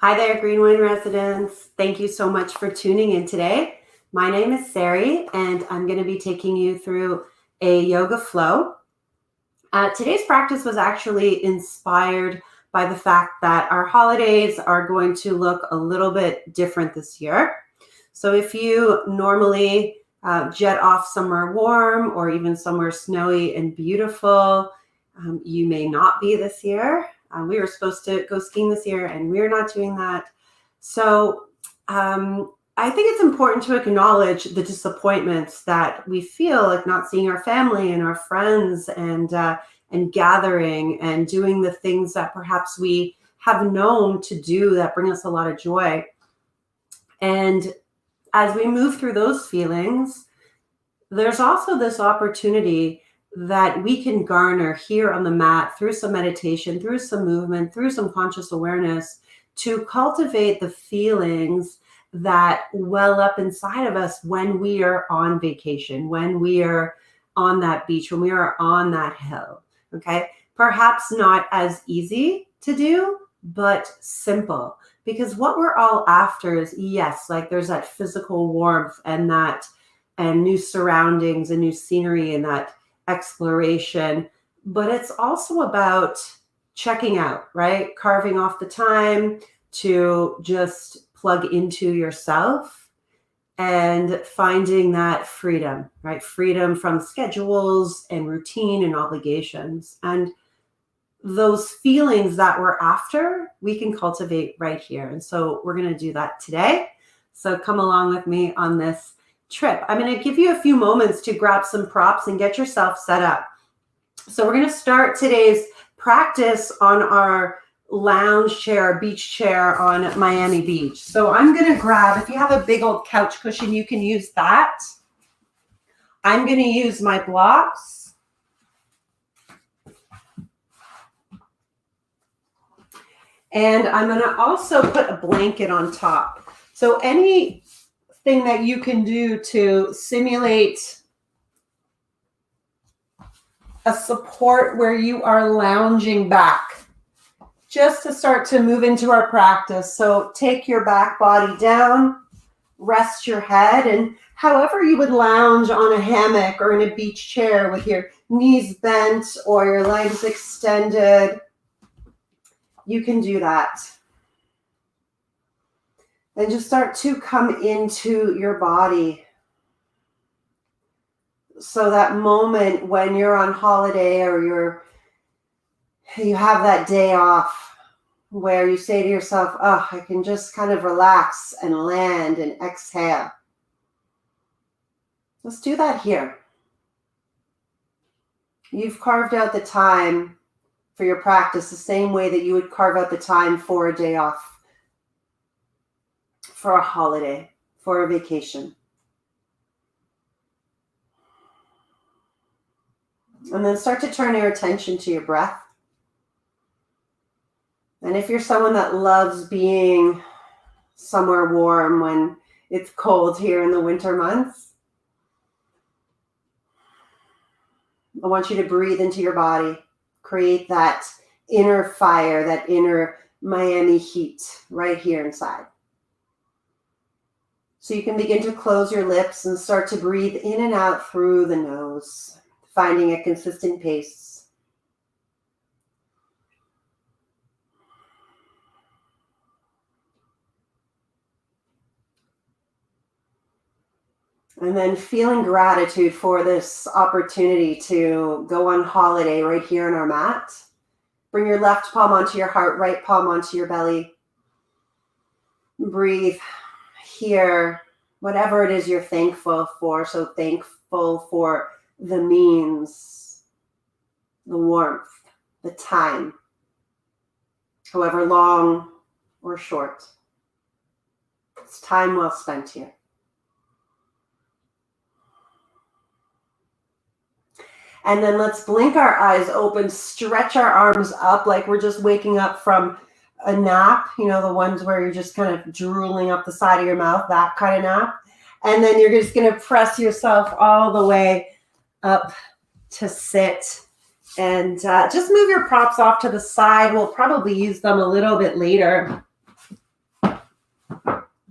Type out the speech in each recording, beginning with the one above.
Hi there, Greenwin residents. Thank you so much for tuning in today. My name is Sari, and I'm going to be taking you through a yoga flow. Today's practice was actually inspired by the fact that our holidays are going to look a little bit different this year. So if you normally jet off somewhere warm or even somewhere snowy and beautiful, you may not be this year. We were supposed to go skiing this year and we're not doing that. So I think it's important to acknowledge the disappointments that we feel, like not seeing our family and our friends and gathering and doing the things that perhaps we have known to do that bring us a lot of joy. And as we move through those feelings, there's also this opportunity that we can garner here on the mat through some meditation, through some movement, through some conscious awareness to cultivate the feelings that well up inside of us when we are on vacation, when we are on that beach, when we are on that hill. Okay, perhaps not as easy to do, but simple. Because what we're all after is, yes, like there's that physical warmth and new surroundings and new scenery and that exploration, but it's also about checking out, right? Carving off the time to just plug into yourself and finding that freedom, right? Freedom from schedules and routine and obligations. And those feelings that we're after, we can cultivate right here. And so we're going to do that today. So come along with me on this trip. I'm going to give you a few moments to grab some props and get yourself set up. So we're going to start today's practice on our lounge chair, beach chair on Miami Beach. So I'm going to grab, if you have a big old couch cushion, you can use that. I'm going to use my blocks. And I'm going to also put a blanket on top. So anything that you can do to simulate a support where you are lounging back, just to start to move into our practice. So take your back body down, rest your head, and however you would lounge on a hammock or in a beach chair with your knees bent or your legs extended, you can do that. And just start to come into your body. So that moment when you're on holiday or you have that day off where you say to yourself, oh, I can just kind of relax and land and exhale. Let's do that here. You've carved out the time for your practice the same way that you would carve out the time for a day off, for a holiday, for a vacation. And then start to turn your attention to your breath. And if you're someone that loves being somewhere warm when it's cold here in the winter months, I want you to breathe into your body, create that inner fire, that inner Miami heat right here inside. So you can begin to close your lips and start to breathe in and out through the nose, finding a consistent pace. And then feeling gratitude for this opportunity to go on holiday right here on our mat. Bring your left palm onto your heart, right palm onto your belly. Breathe here, whatever it is you're thankful for. So thankful for the means, the warmth, the time, however long or short. It's time well spent here. And then let's blink our eyes open, stretch our arms up like we're just waking up from a nap, you know, the ones where you're just kind of drooling up the side of your mouth, that kind of nap. And then you're just going to press yourself all the way up to sit. And just move your props off to the side. We'll probably use them a little bit later.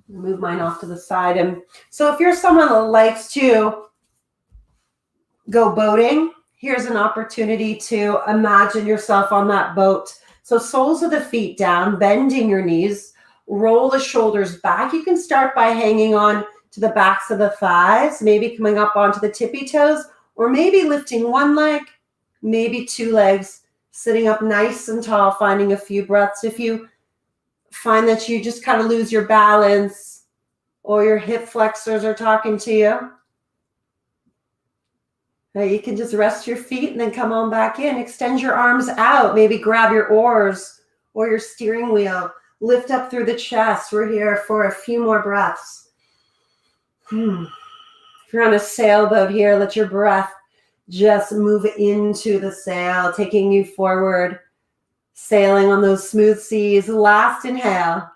Move mine off to the side. And so if you're someone that likes to go boating, here's an opportunity to imagine yourself on that boat. So soles of the feet down, bending your knees, roll the shoulders back. You can start by hanging on to the backs of the thighs, maybe coming up onto the tippy toes, or maybe lifting one leg, maybe two legs, sitting up nice and tall, finding a few breaths. If you find that you just kind of lose your balance or your hip flexors are talking to you, you can just rest your feet and then come on back in. Extend your arms out. Maybe grab your oars or your steering wheel. Lift up through the chest. We're here for a few more breaths. If you're on a sailboat here, let your breath just move into the sail, taking you forward, sailing on those smooth seas. Last inhale.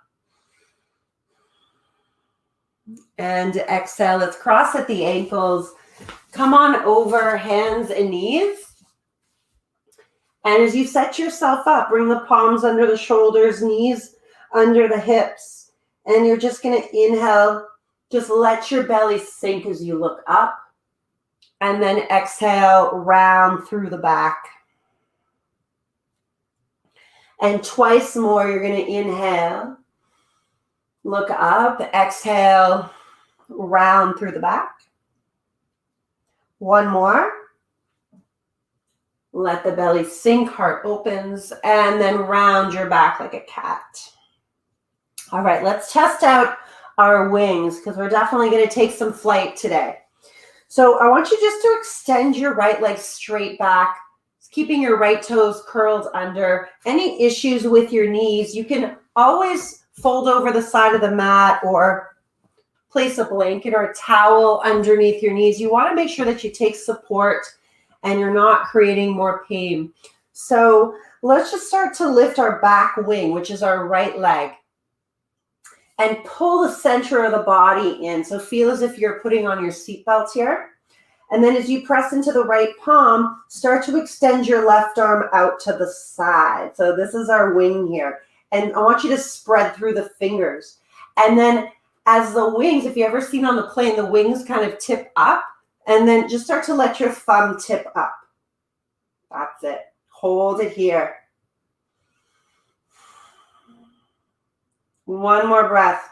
And exhale. Let's cross at the ankles. Come on over, hands and knees. And as you set yourself up, bring the palms under the shoulders, knees under the hips. And you're just going to inhale. Just let your belly sink as you look up. And then exhale, round through the back. And twice more, you're going to inhale. Look up, exhale, round through the back. One more. Let the belly sink, heart opens, and then round your back like a cat. All right, let's test out our wings because we're definitely going to take some flight today. So I want you just to extend your right leg straight back, keeping your right toes curled under. Any issues with your knees, you can always fold over the side of the mat or place a blanket or a towel underneath your knees. You want to make sure that you take support and you're not creating more pain. So let's just start to lift our back wing, which is our right leg, and pull the center of the body in. So feel as if you're putting on your seatbelt here. And then as you press into the right palm, start to extend your left arm out to the side. So this is our wing here. And I want you to spread through the fingers. And then as the wings, if you ever seen on the plane, the wings kind of tip up, and then just start to let your thumb tip up. That's it. Hold it here. One more breath.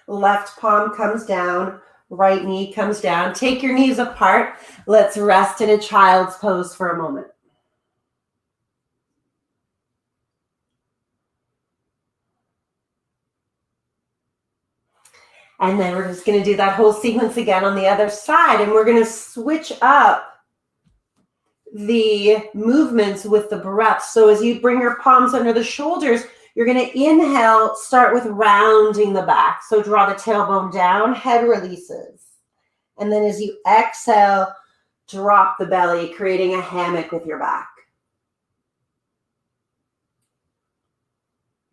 Left palm comes down, right knee comes down. Take your knees apart. Let's rest in a child's pose for a moment. And then we're just going to do that whole sequence again on the other side. And we're going to switch up the movements with the breath. So as you bring your palms under the shoulders, you're going to inhale, start with rounding the back. So draw the tailbone down, head releases. And then as you exhale, drop the belly, creating a hammock with your back.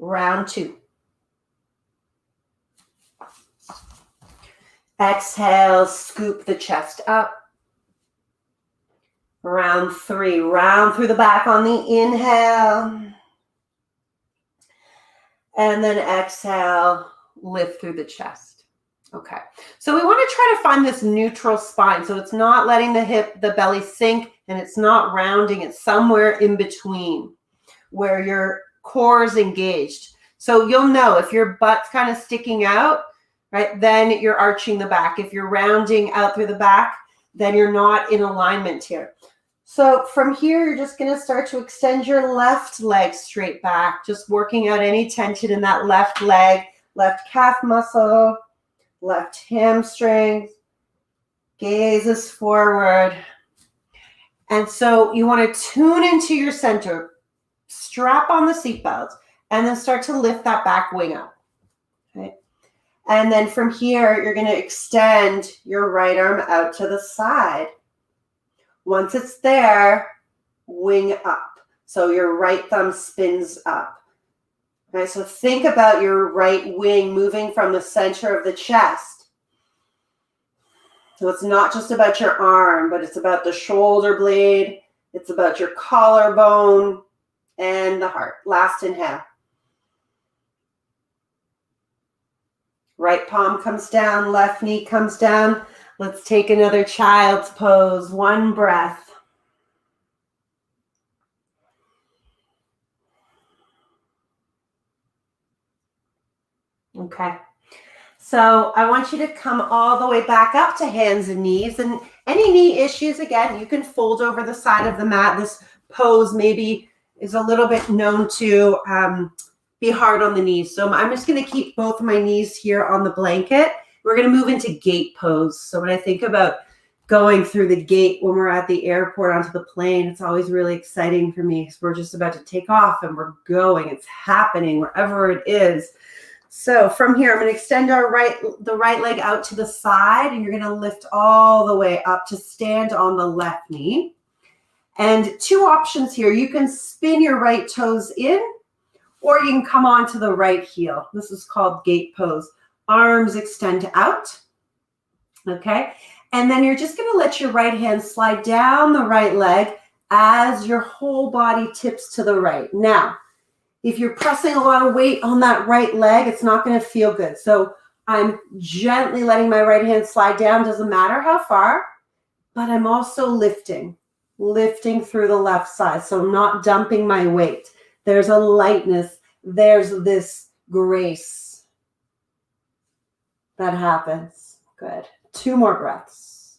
Round two. Exhale, scoop the chest up. Round three, round through the back on the inhale. And then exhale, lift through the chest. Okay, so we want to try to find this neutral spine. So it's not letting the belly sink, and it's not rounding. It's somewhere in between where your core is engaged. So you'll know if your butt's kind of sticking out, right, then you're arching the back. If you're rounding out through the back, then you're not in alignment here. So from here, you're just going to start to extend your left leg straight back, just working out any tension in that left leg, left calf muscle, left hamstring, gazes forward. And so you want to tune into your center, strap on the seatbelt, and then start to lift that back wing up. Okay. And then from here, you're going to extend your right arm out to the side. Once it's there, wing up. So your right thumb spins up. Okay, so think about your right wing moving from the center of the chest. So it's not just about your arm, but it's about the shoulder blade. It's about your collarbone and the heart. Last inhale. Right palm comes down, left knee comes down. Let's take another child's pose. One breath. Okay. So I want you to come all the way back up to hands and knees. And any knee issues, again, you can fold over the side of the mat. This pose maybe is a little bit known to be hard on the knees. So I'm just going to keep both of my knees here on the blanket. We're going to move into gate pose. So when I think about going through the gate when we're at the airport onto the plane, it's always really exciting for me because we're just about to take off and we're going. It's happening wherever it is. So from here, I'm going to extend the right leg out to the side, and you're going to lift all the way up to stand on the left knee. And two options here. You can spin your right toes in, or you can come onto the right heel. This is called gate pose. Arms extend out. Okay. And then you're just going to let your right hand slide down the right leg as your whole body tips to the right. Now, if you're pressing a lot of weight on that right leg, it's not going to feel good. So I'm gently letting my right hand slide down. Doesn't matter how far, but I'm also lifting through the left side. So I'm not dumping my weight. There's a lightness. There's this grace that happens. Good. 2 more breaths.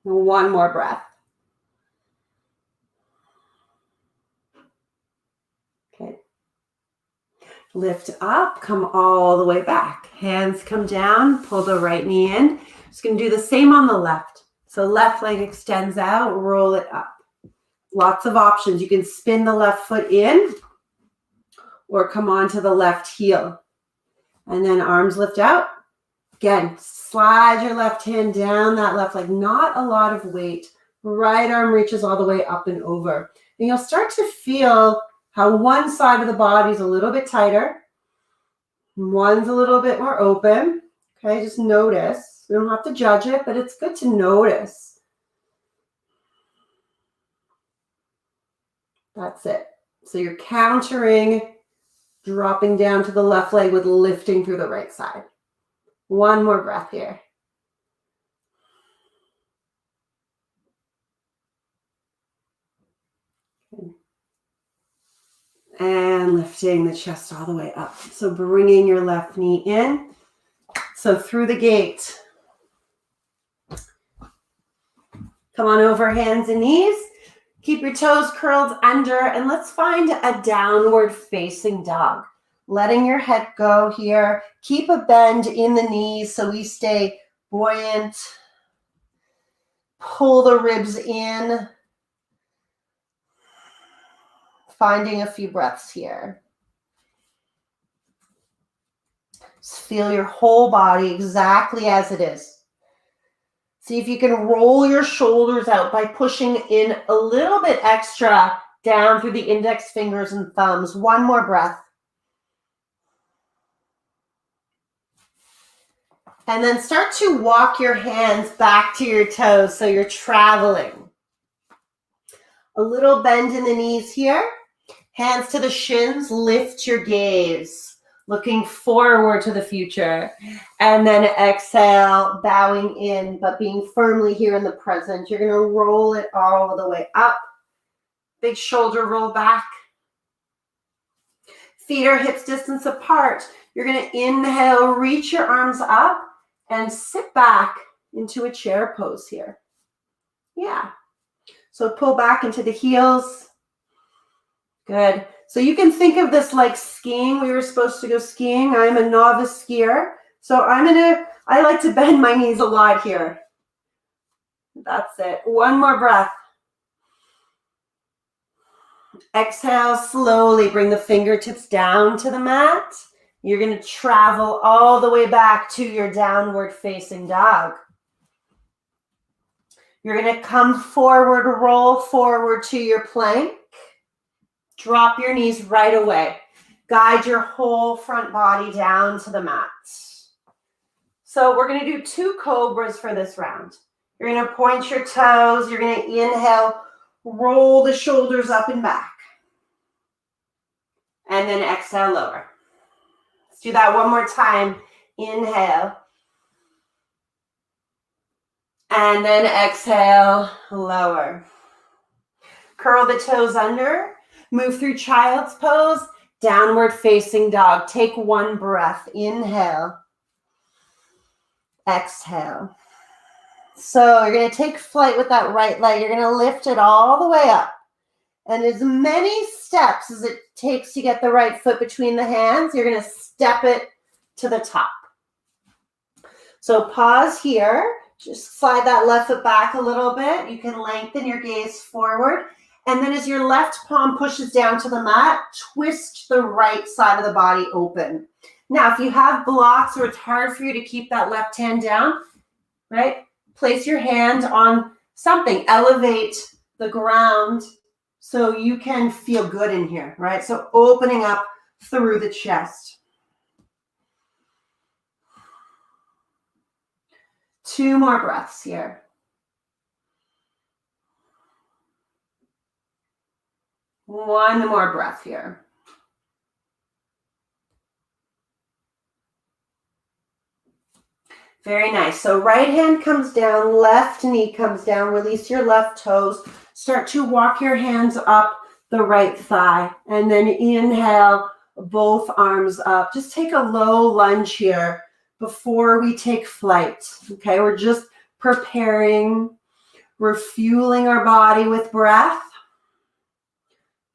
One more breath. Okay. Lift up, come all the way back. Hands come down, pull the right knee in. Just going to do the same on the left. So left leg extends out, roll it up. Lots of options. You can spin the left foot in or come onto the left heel. And then arms lift out. Again, slide your left hand down that left leg. Not a lot of weight. Right arm reaches all the way up and over. And you'll start to feel how one side of the body is a little bit tighter. One's a little bit more open. Okay, just notice. We don't have to judge it, but it's good to notice. That's it. So you're countering, dropping down to the left leg with lifting through the right side. One more breath here. And lifting the chest all the way up. So bringing your left knee in. So through the gate. Come on over, hands and knees. Keep your toes curled under, and let's find a downward facing dog. Letting your head go here. Keep a bend in the knees so we stay buoyant. Pull the ribs in. Finding a few breaths here. Just feel your whole body exactly as it is. See if you can roll your shoulders out by pushing in a little bit extra down through the index fingers and thumbs. One more breath. And then start to walk your hands back to your toes so you're traveling. A little bend in the knees here. Hands to the shins, lift your gaze, looking forward to the future. And then exhale, bowing in, but being firmly here in the present. You're going to roll it all the way up. Big shoulder roll back. Feet are hips distance apart. You're going to inhale, reach your arms up, and sit back into a chair pose here. Yeah. So pull back into the heels. Good. So you can think of this like skiing. We were supposed to go skiing. I'm a novice skier. So I like to bend my knees a lot here. That's it. One more breath. Exhale, slowly bring the fingertips down to the mat. You're going to travel all the way back to your downward facing dog. You're going to come forward, roll forward to your plank. Drop your knees right away. Guide your whole front body down to the mat. So we're going to do 2 cobras for this round. You're going to point your toes. You're going to inhale, roll the shoulders up and back. And then exhale, lower. Let's do that one more time. Inhale. And then exhale, lower. Curl the toes under. Move through child's pose. Downward facing dog. Take one breath. Inhale. Exhale. So you're going to take flight with that right leg. You're going to lift it all the way up. And as many steps as it takes to get the right foot between the hands, you're going to step it to the top. So pause here. Just slide that left foot back a little bit. You can lengthen your gaze forward. And then as your left palm pushes down to the mat, twist the right side of the body open. Now, if you have blocks or it's hard for you to keep that left hand down, right? Place your hand on something. Elevate the ground so you can feel good in here, right? So opening up through the chest. 2 more breaths here. One more breath here. Very nice. So right hand comes down, left knee comes down, release your left toes. Start to walk your hands up the right thigh. And then inhale, both arms up. Just take a low lunge here before we take flight. Okay, we're just preparing. We're fueling our body with breath.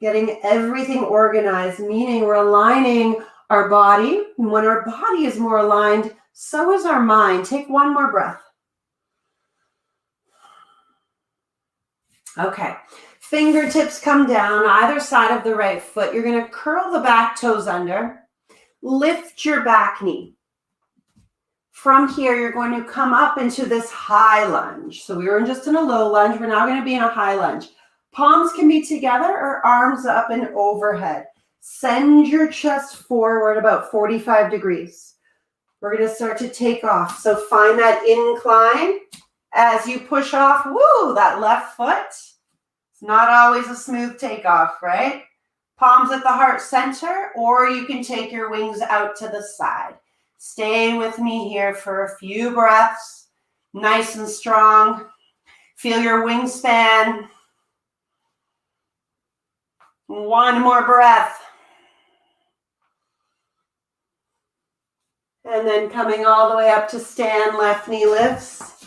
Getting everything organized, meaning we're aligning our body. And when our body is more aligned, so is our mind. Take one more breath. Okay. Fingertips come down either side of the right foot. You're going to curl the back toes under. Lift your back knee. From here, you're going to come up into this high lunge. So we were just in a low lunge. We're now going to be in a high lunge. Palms can be together or arms up and overhead. Send your chest forward about 45 degrees. We're going to start to take off. So find that incline as you push off. Woo, that left foot. It's not always a smooth takeoff, right? Palms at the heart center, or you can take your wings out to the side. Stay with me here for a few breaths. Nice and strong. Feel your wingspan. One more breath. And then coming all the way up to stand, left knee lifts.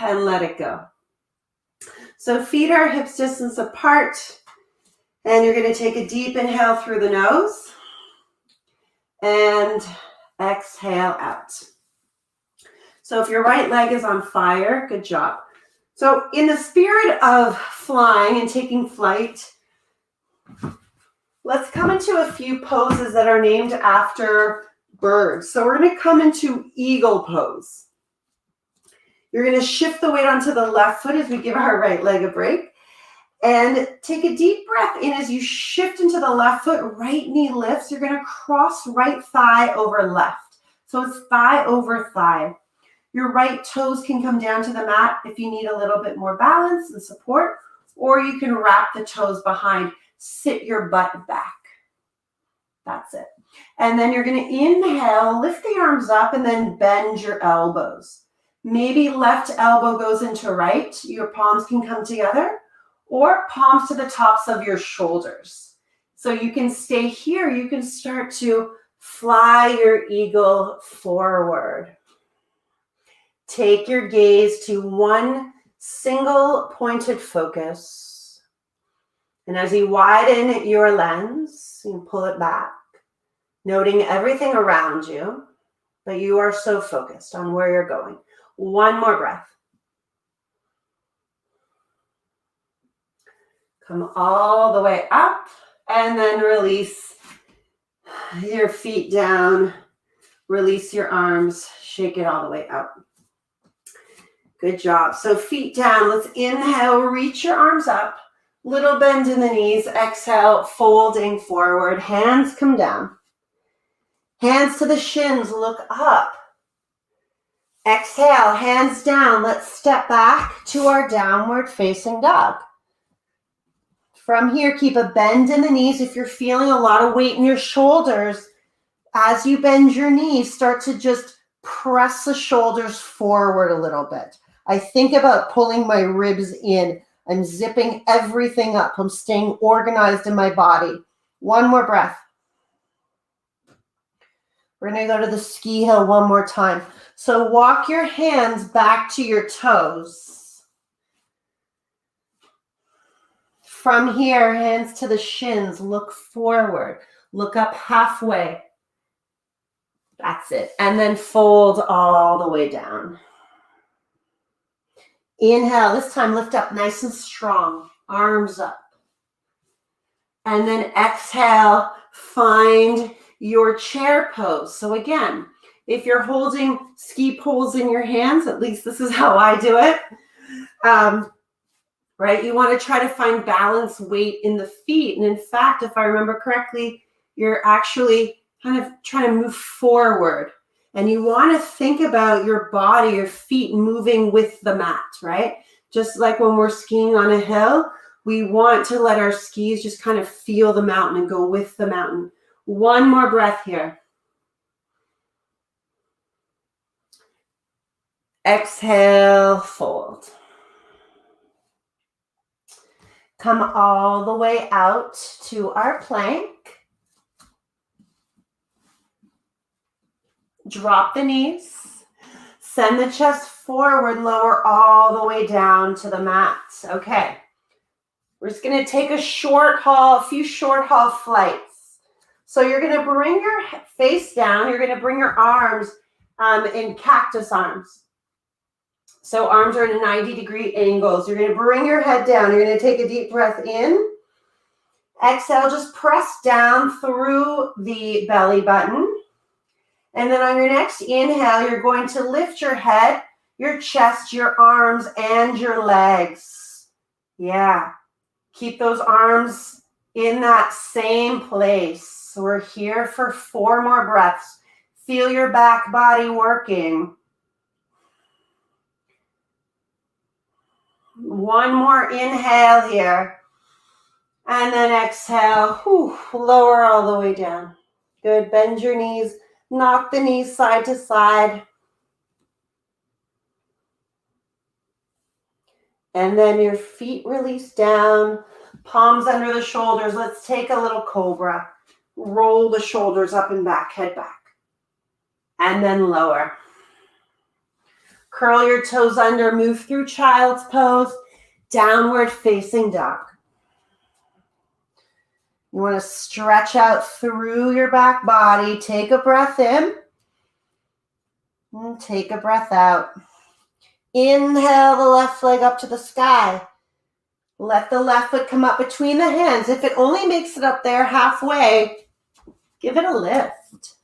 And let it go. So feet are hips distance apart. And you're going to take a deep inhale through the nose. And exhale out. So if your right leg is on fire, good job. So in the spirit of flying and taking flight, let's come into a few poses that are named after birds. So we're going to come into eagle pose. You're going to shift the weight onto the left foot as we give our right leg a break. And take a deep breath in as you shift into the left foot, right knee lifts. You're going to cross right thigh over left. So it's thigh over thigh. Your right toes can come down to the mat if you need a little bit more balance and support, or you can wrap the toes behind. Sit your butt back. That's it. And then you're going to inhale, lift the arms up, and then bend your elbows. Maybe left elbow goes into right. Your palms can come together, or palms to the tops of your shoulders. So you can stay here. You can start to fly your eagle forward. Take your gaze to one single pointed focus. And as you widen your lens, you pull it back, noting everything around you, but you are so focused on where you're going. One more breath. Come all the way up and then release your feet down. Release your arms. Shake it all the way out. Good job. So feet down. Let's inhale. Reach your arms up. Little bend in the knees. Exhale. Folding forward. Hands come down. Hands to the shins. Look up. Exhale. Hands down. Let's step back to our downward facing dog. From here, keep a bend in the knees. If you're feeling a lot of weight in your shoulders, As you bend your knees, start to just press the shoulders forward a little bit. I think about pulling my ribs in. I'm zipping everything up. I'm staying organized in my body. One more breath. We're going to go to the ski hill one more time. So walk your hands back to your toes. From here, hands to the shins. Look forward. Look up halfway. That's it. And then fold all the way down. Inhale. This time lift up nice and strong. Arms up. And then exhale. Find your chair pose. So again, if you're holding ski poles in your hands, at least this is how I do it, right? You want to try to find balance weight in the feet. And in fact, if I remember correctly, you're actually kind of trying to move forward. And you want to think about your body, your feet moving with the mat, right? Just like when we're skiing on a hill, we want to let our skis just kind of feel the mountain and go with the mountain. One more breath here. Exhale, fold. Come all the way out to our plank. Drop the knees. Send the chest forward, lower all the way down to the mat. Okay. We're just going to take a few short haul flights. So you're going to bring your face down. You're going to bring your arms in cactus arms. So arms are in 90-degree angles. You're going to bring your head down. You're going to take a deep breath in. Exhale, just press down through the belly button. And then on your next inhale, you're going to lift your head, your chest, your arms, and your legs. Yeah. Keep those arms in that same place. So we're here for 4 more breaths. Feel your back body working. One more inhale here. And then exhale. Whew, lower all the way down. Good. Bend your knees. Knock the knees side to side. And then your feet release down. Palms under the shoulders. Let's take a little cobra. Roll the shoulders up and back, head back. And then lower. Curl your toes under, move through child's pose, downward facing dog. You want to stretch out through your back body. Take a breath in. And take a breath out. Inhale the left leg up to the sky. Let the left foot come up between the hands. If it only makes it up there halfway, give it a lift.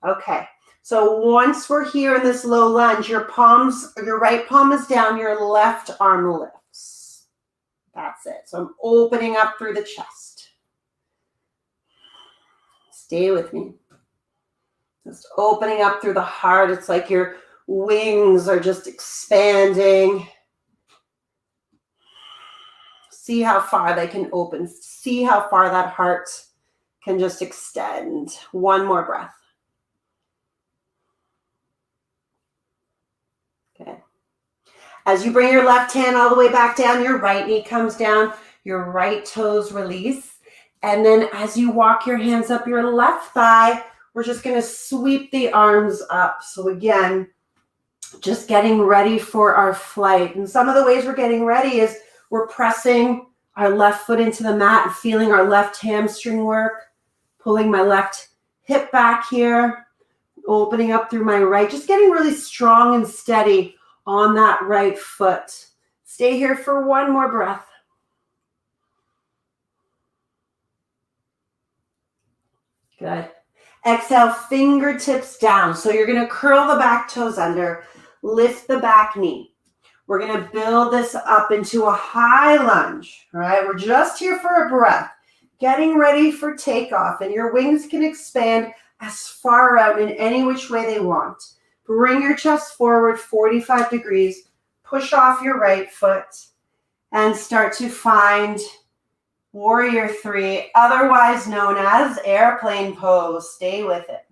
Okay. So once we're here in this low lunge, your right palm is down, your left arm lifts. That's it. So I'm opening up through the chest. Stay with me. Just opening up through the heart. It's like your wings are just expanding. See how far they can open. See how far that heart can just extend. One more breath. Okay. As you bring your left hand all the way back down, your right knee comes down, your right toes release. And then as you walk your hands up your left thigh, we're just going to sweep the arms up. So again, just getting ready for our flight. And some of the ways we're getting ready is we're pressing our left foot into the mat and feeling our left hamstring work, pulling my left hip back here, opening up through my right, just getting really strong and steady on that right foot. Stay here for one more breath. Good. Exhale, fingertips down. So you're going to curl the back toes under, lift the back knee. We're going to build this up into a high lunge. All right, we're just here for a breath, getting ready for takeoff, and your wings can expand as far out in any which way they want. Bring your chest forward 45 degrees, push off your right foot, and start to find Warrior 3, otherwise known as airplane pose. Stay with it.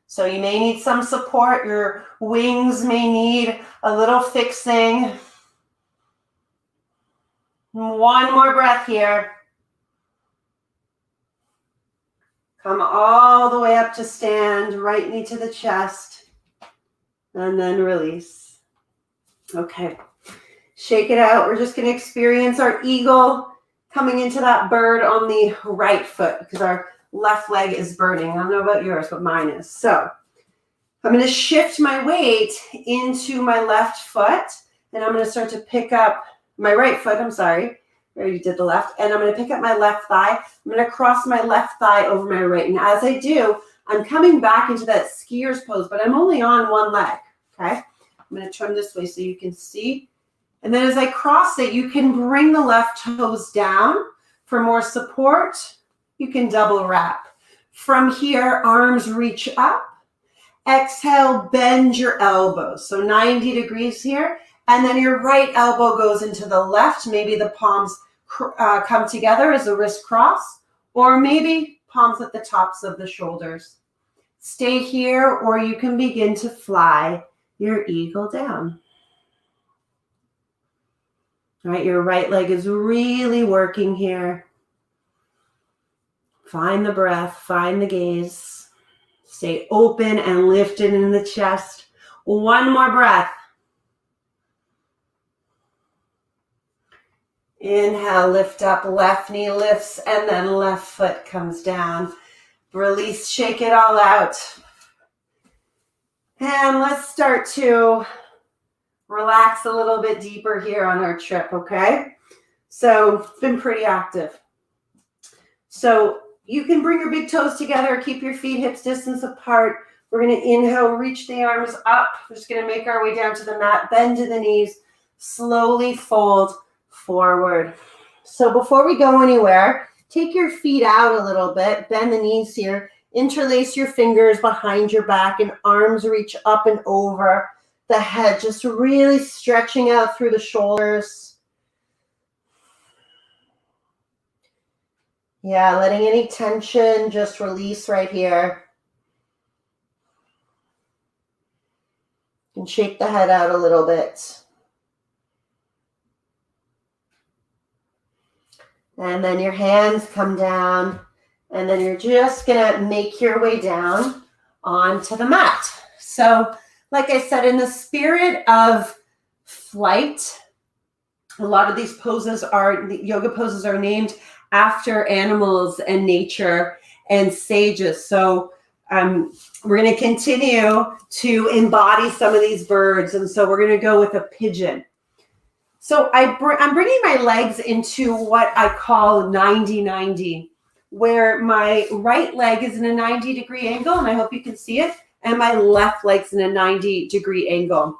So you may need some support. Your wings may need a little fixing. One more breath here. Come all the way up to stand, right knee to the chest, and then release. Okay, shake it out. We're just going to experience our eagle coming into that bird on the right foot because our left leg is burning. I don't know about yours, but mine is. So I'm going to shift my weight into my left foot, and I'm going to start to pick up my right foot. I'm sorry. I already did the left. And I'm going to pick up my left thigh. I'm going to cross my left thigh over my right. And as I do, I'm coming back into that skier's pose, but I'm only on one leg. Okay. I'm going to turn this way so you can see. And then as I cross it, you can bring the left toes down for more support. You can double wrap. From here, arms reach up. Exhale, bend your elbows. So 90 degrees here. And then your right elbow goes into the left. Maybe the palms come together as a wrist cross, or maybe palms at the tops of the shoulders. Stay here, or you can begin to fly your eagle down. All right, your right leg is really working here. Find the breath, find the gaze. Stay open and lifted in the chest. One more breath. Inhale, lift up, left knee lifts, and then left foot comes down. Release, shake it all out. And let's start to relax a little bit deeper here on our trip, okay? So it's been pretty active. So you can bring your big toes together, keep your feet hips distance apart. We're going to inhale, reach the arms up. We're just going to make our way down to the mat, bend to the knees, slowly fold forward. So before we go anywhere, take your feet out a little bit, bend the knees here, interlace your fingers behind your back, and arms reach up and over the head, just really stretching out through the shoulders. Yeah, letting any tension just release right here. And shake the head out a little bit. And then your hands come down, and then you're just going to make your way down onto the mat. So, like I said, in the spirit of flight, a lot of these poses the yoga poses are named after animals and nature and sages. So, we're going to continue to embody some of these birds. And so we're going to go with a pigeon. So I'm bringing my legs into what I call 90-90, where my right leg is in a 90-degree angle, and I hope you can see it, and my left leg's in a 90-degree angle.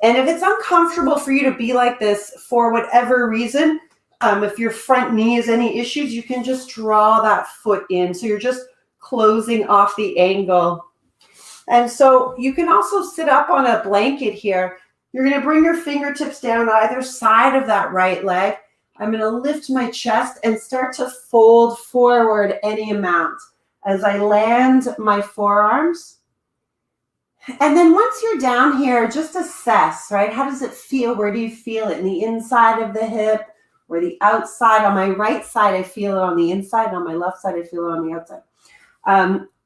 And if it's uncomfortable for you to be like this for whatever reason, if your front knee has any issues, you can just draw that foot in. So you're just closing off the angle. And so you can also sit up on a blanket here. You're going to bring your fingertips down either side of that right leg. I'm going to lift my chest and start to fold forward any amount as I land my forearms. And then once you're down here, just assess, right? How does it feel? Where do you feel it? In the inside of the hip or the outside? On my right side, I feel it on the inside. On my left side, I feel it on the outside.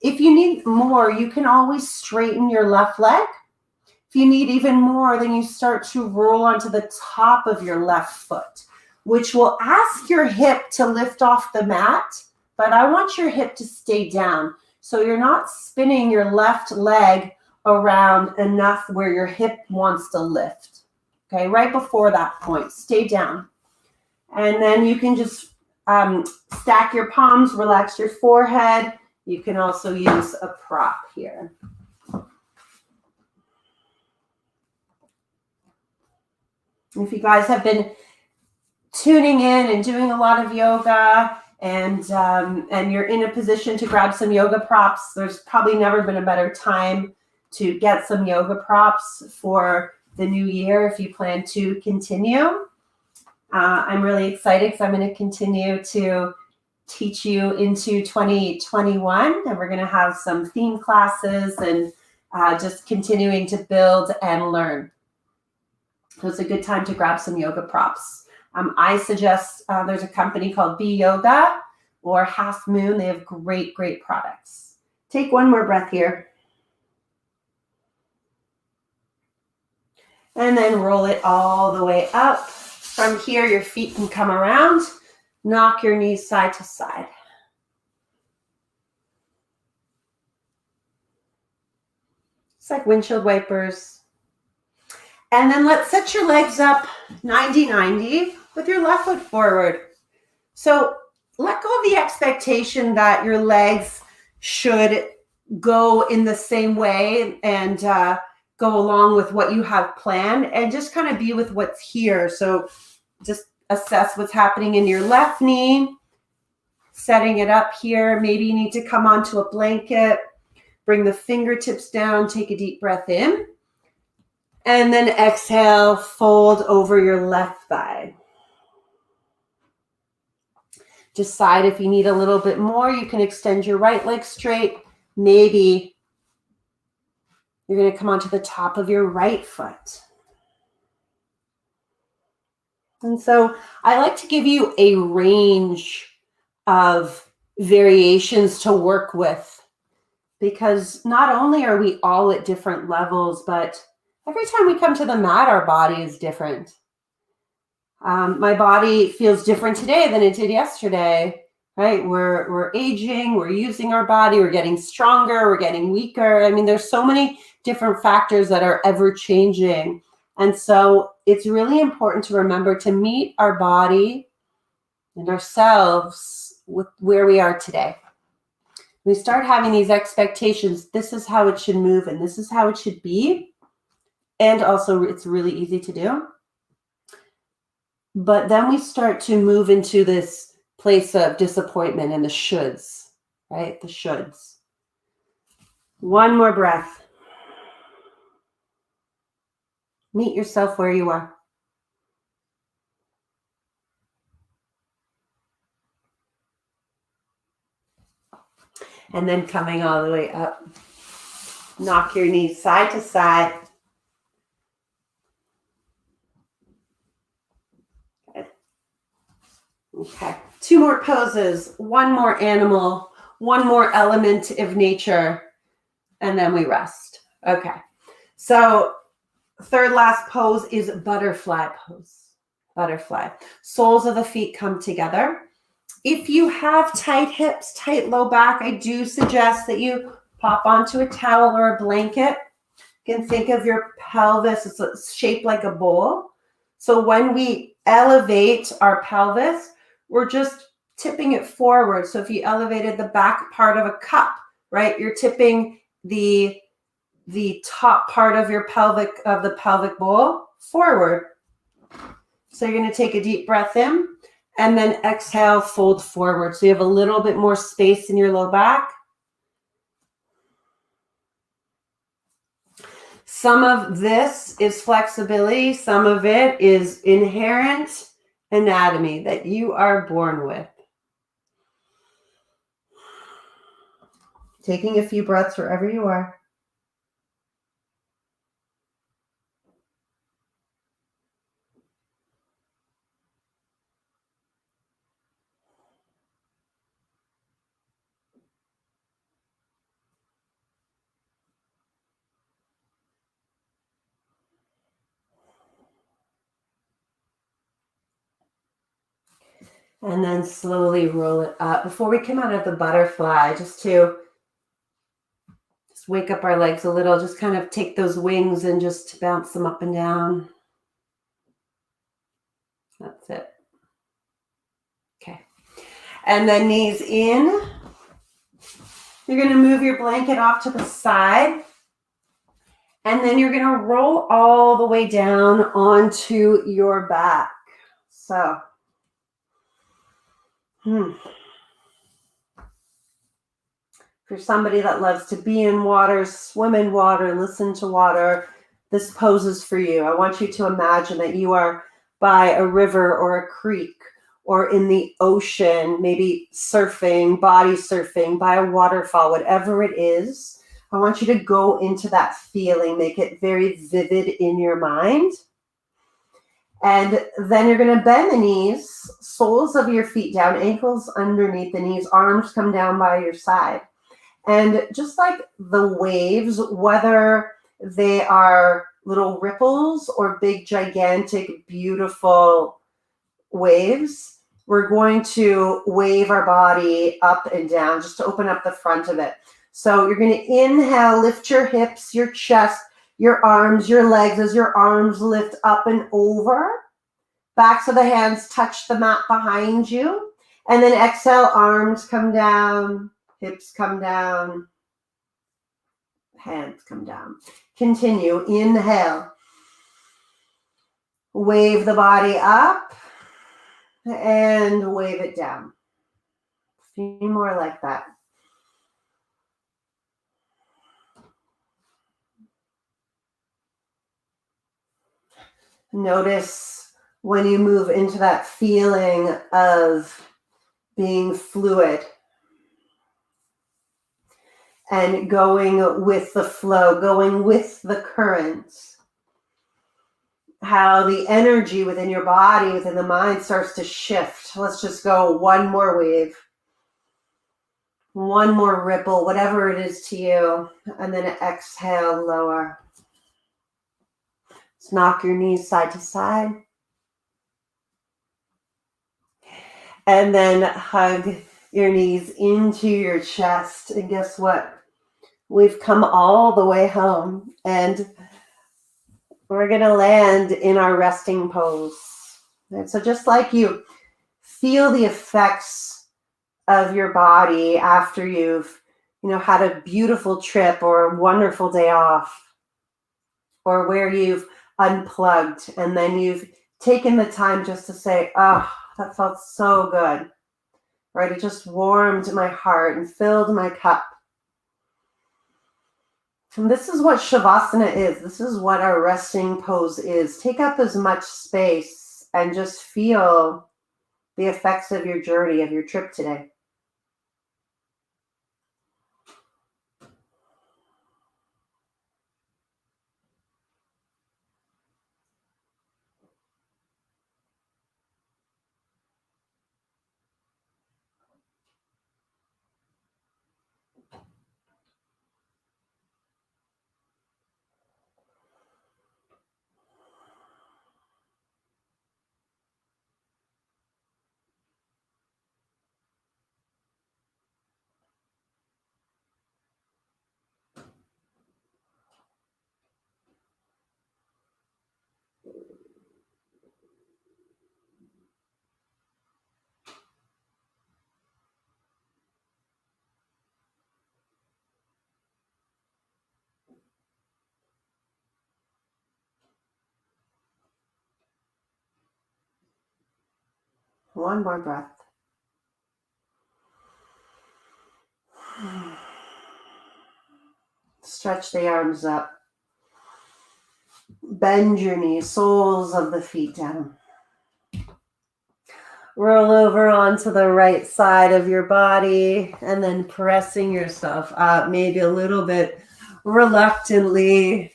If you need more, you can always straighten your left leg. If you need even more, then you start to roll onto the top of your left foot, which will ask your hip to lift off the mat, but I want your hip to stay down. So you're not spinning your left leg around enough where your hip wants to lift. Okay, right before that point, stay down. And then you can just stack your palms, relax your forehead. You can also use a prop here. If you guys have been tuning in and doing a lot of yoga and you're in a position to grab some yoga props, there's probably never been a better time to get some yoga props for the new year if you plan to continue. I'm really excited because I'm going to continue to teach you into 2021, and we're going to have some theme classes and just continuing to build and learn. So it's a good time to grab some yoga props. I suggest there's a company called Be Yoga or Half Moon. They have great, great products. Take one more breath here. And then roll it all the way up. From here, your feet can come around. Knock your knees side to side. It's like windshield wipers. And then let's set your legs up 90-90 with your left foot forward. So let go of the expectation that your legs should go in the same way and go along with what you have planned, and just kind of be with what's here. So just assess what's happening in your left knee, setting it up here. Maybe you need to come onto a blanket, bring the fingertips down, take a deep breath in, and then exhale, fold over your left thigh. Decide if you need a little bit more. You can extend your right leg straight. Maybe you're going to come onto the top of your right foot. And so I like to give you a range of variations to work with, because not only are we all at different levels, but every time we come to the mat, our body is different. My body feels different today than it did yesterday, right? We're aging, we're using our body, we're getting stronger, we're getting weaker. I mean, there's so many different factors that are ever changing. And so it's really important to remember to meet our body and ourselves with where we are today. We start having these expectations. This is how it should move and this is how it should be. And also it's really easy to do. But then we start to move into this place of disappointment and the shoulds, right? The shoulds. One more breath. Meet yourself where you are. And then coming all the way up. Knock your knees side to side. Good. Okay. 2 more poses. 1 more animal. 1 more element of nature. And then we rest. Okay. So third last pose is butterfly pose. Butterfly. Soles of the feet come together. If you have tight hips, tight low back, I do suggest that you pop onto a towel or a blanket. You can think of your pelvis, it's shaped like a bowl. So when we elevate our pelvis, we're just tipping it forward. So if you elevated the back part of a cup, right, you're tipping the top part of your the pelvic bowl forward. So you're going to take a deep breath in and then exhale, fold forward. So you have a little bit more space in your low back. Some of this is flexibility. Some of it is inherent anatomy that you are born with. Taking a few breaths wherever you are. And then slowly roll it up. Before we come out of the butterfly, just wake up our legs a little, just kind of take those wings and just bounce them up and down. That's it. Okay. And then knees in. You're going to move your blanket off to the side. And then you're going to roll all the way down onto your back. So, for somebody that loves to be in water, swim in water, listen to water, this pose is for you. I want you to imagine that you are by a river or a creek or in the ocean, maybe surfing, body surfing, by a waterfall, whatever it is. I want you to go into that feeling, make it very vivid in your mind. And then you're going to bend the knees, soles of your feet down, ankles underneath the knees, arms come down by your side. And just like the waves, whether they are little ripples or big, gigantic, beautiful waves, we're going to wave our body up and down just to open up the front of it. So you're going to inhale, lift your hips, your chest, your arms, your legs as your arms lift up and over. Backs of the hands touch the mat behind you. And then exhale, arms come down, hips come down, hands come down. Continue. Inhale. Wave the body up and wave it down. A few more like that. Notice when you move into that feeling of being fluid and going with the flow, going with the current, how the energy within your body, within the mind starts to shift. Let's just go one more wave, one more ripple, whatever it is to you, and then exhale, lower. Let's knock your knees side to side. And then hug your knees into your chest. And guess what? We've come all the way home. And we're going to land in our resting pose. And so just like you feel the effects of your body after you've, had a beautiful trip or a wonderful day off, or where you've unplugged and then you've taken the time just to say, oh, that felt so good, right? It just warmed my heart and filled my cup. And this is what Shavasana is. This is what our resting pose is. Take up as much space and just feel the effects of your journey, of your trip today. One more breath. Stretch the arms up. Bend your knees, soles of the feet down. Roll over onto the right side of your body and then pressing yourself up, maybe a little bit reluctantly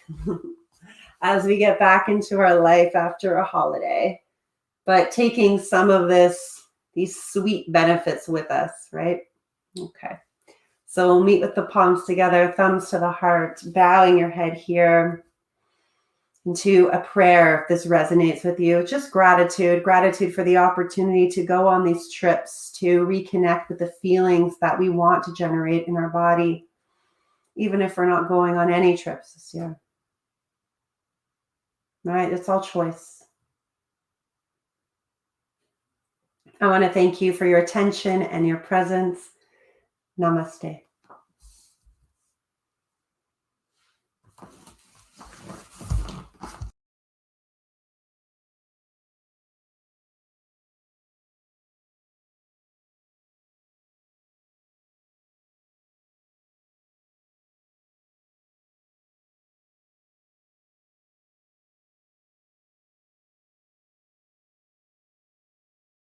as we get back into our life after a holiday, but taking some of these sweet benefits with us, right? Okay. So we'll meet with the palms together, thumbs to the heart, bowing your head here into a prayer if this resonates with you. Just gratitude for the opportunity to go on these trips, to reconnect with the feelings that we want to generate in our body, even if we're not going on any trips this year. Right? It's all choice. I want to thank you for your attention and your presence. Namaste.